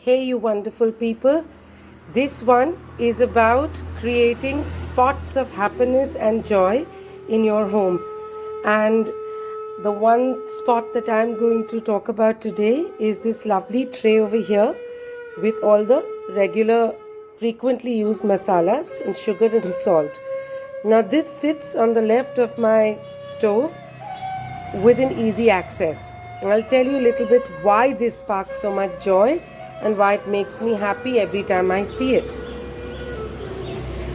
Hey, you wonderful people. This one is about creating spots of happiness and joy in your home. And the one spot that I'm going to talk about today is this lovely tray over here with all the regular, frequently used masalas and sugar and salt. Now, this sits on the left of my stove within easy access. I'll tell you a little bit why this sparks so much joy and why it makes me happy every time I see it.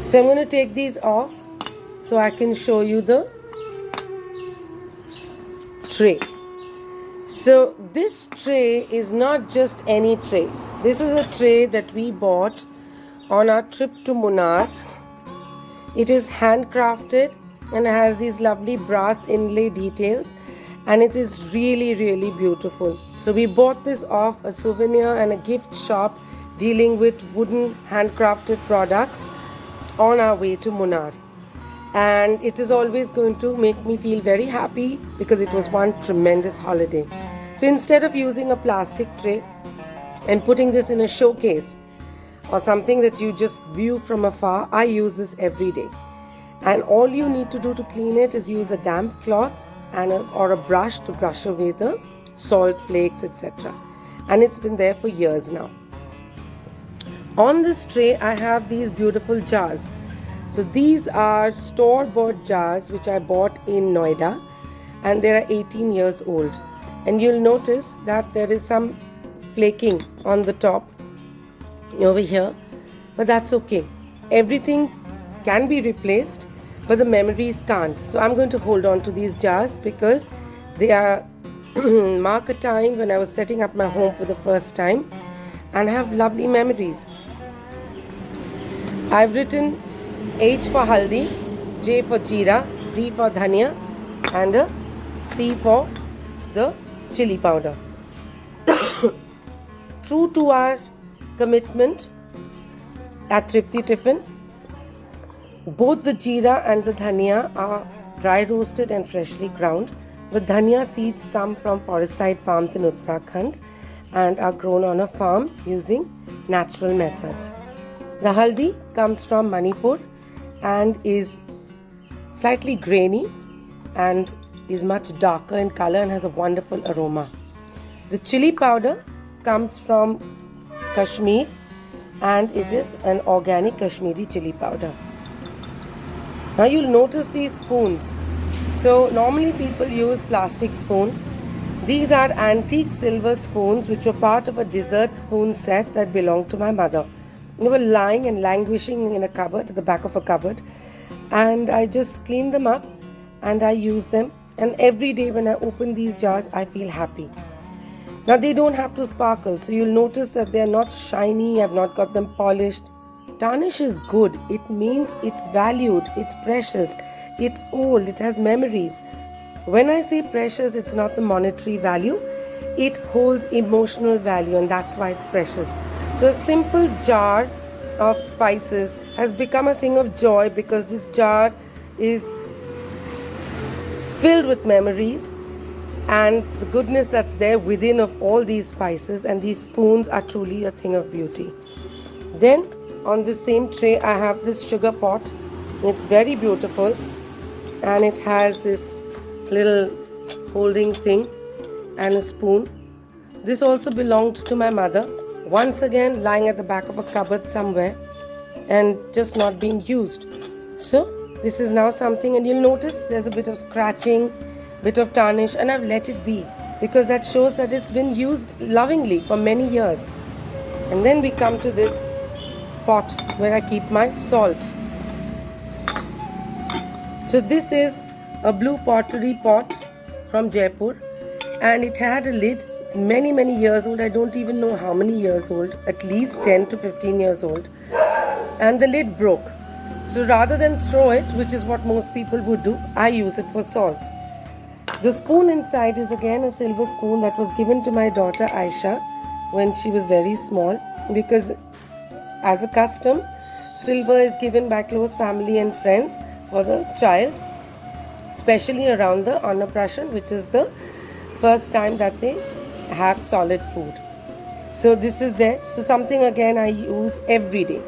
So I'm going to take these off so I can show you the tray. So this tray is not just any tray. This is a tray that we bought on our trip to Munnar. It is handcrafted and has these lovely brass inlay details, and it is really beautiful. So we bought this off a souvenir and a gift shop dealing with wooden handcrafted products on our way to Munnar, and it is always going to make me feel very happy because it was one tremendous holiday. So instead of using a plastic tray and putting this in a showcase or something that you just view from afar, I use this every day. And all you need to do to clean it is use a damp cloth or a brush to brush away the salt flakes, etc. And it's been there for years now. On this tray I have these beautiful jars. So these are store-bought jars which I bought in Noida, and they are 18 years old. And you'll notice that there is some flaking on the top over here, but that's okay. Everything can be replaced, but the memories can't. So I'm going to hold on to these jars because they are mark a time when I was setting up my home for the first time, and I have lovely memories. I've written H for haldi, J for jeera, D for dhania, and a C for the chili powder. True to our commitment at Tripti Tiffin, both the jeera and the dhania are dry roasted and freshly ground. The dhania seeds come from Forestside Farms in Uttarakhand and are grown on a farm using natural methods. The haldi comes from Manipur and is slightly grainy and is much darker in color and has a wonderful aroma. The chili powder comes from Kashmir and it is an organic Kashmiri chili powder. Now you'll notice these spoons. So normally people use plastic spoons. These are antique silver spoons which were part of a dessert spoon set that belonged to my mother. They were lying and languishing in a cupboard, at the back of a cupboard, and I just cleaned them up and I use them, and every day when I open these jars I feel happy. Now they don't have to sparkle, so you'll notice that they're not shiny, I've not got them polished. Tarnish is good. It means it's valued, it's precious, it's old, it has memories. When I say precious, it's not the monetary value, it holds emotional value, and that's why it's precious. So a simple jar of spices has become a thing of joy because this jar is filled with memories and the goodness that's there within of all these spices, and these spoons are truly a thing of beauty. Then on this same tray I have this sugar pot. It's very beautiful and it has this little holding thing and a spoon. This also belonged to my mother, once again lying at the back of a cupboard somewhere and just not being used. So this is now something, and you'll notice there's a bit of scratching, bit of tarnish, and I've let it be because that shows that it's been used lovingly for many years. And then we come to this pot where I keep my salt. So this is a blue pottery pot from Jaipur, and it had a lid. It's many years old. I don't even know how many years old, at least 10 to 15 years old, and the lid broke. So rather than throw it, which is what most people would do, I use it for salt. The spoon inside is again a silver spoon that was given to my daughter Aisha when she was very small, because as a custom, silver is given by close family and friends for the child, especially around the Annaprashan, which is the first time that they have solid food. So this is there. So something again I use every day.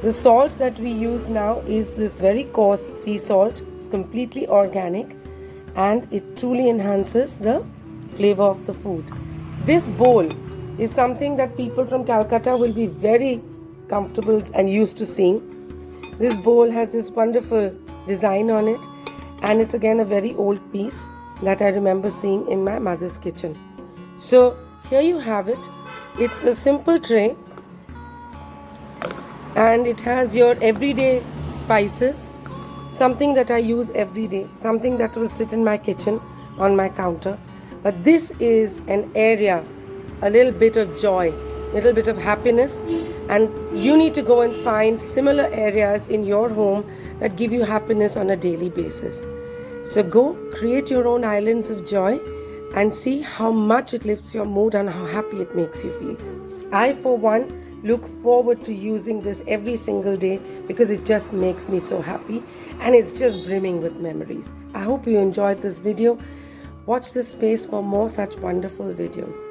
The salt that we use now is this very coarse sea salt. It's completely organic and it truly enhances the flavor of the food. This bowl is something that people from Calcutta will be very comfortable and used to seeing. This bowl has this wonderful design on it, and it's again a very old piece that I remember seeing in my mother's kitchen. So here you have it. It's a simple tray and it has your everyday spices, something that I use every day, something that will sit in my kitchen on my counter. But this is an area, a little bit of joy, a little bit of happiness, and you need to go and find similar areas in your home that give you happiness on a daily basis. So go create your own islands of joy and see how much it lifts your mood and how happy it makes you feel. I, for one, look forward to using this every single day because it just makes me so happy and it's just brimming with memories. I hope you enjoyed this video. Watch this space for more such wonderful videos.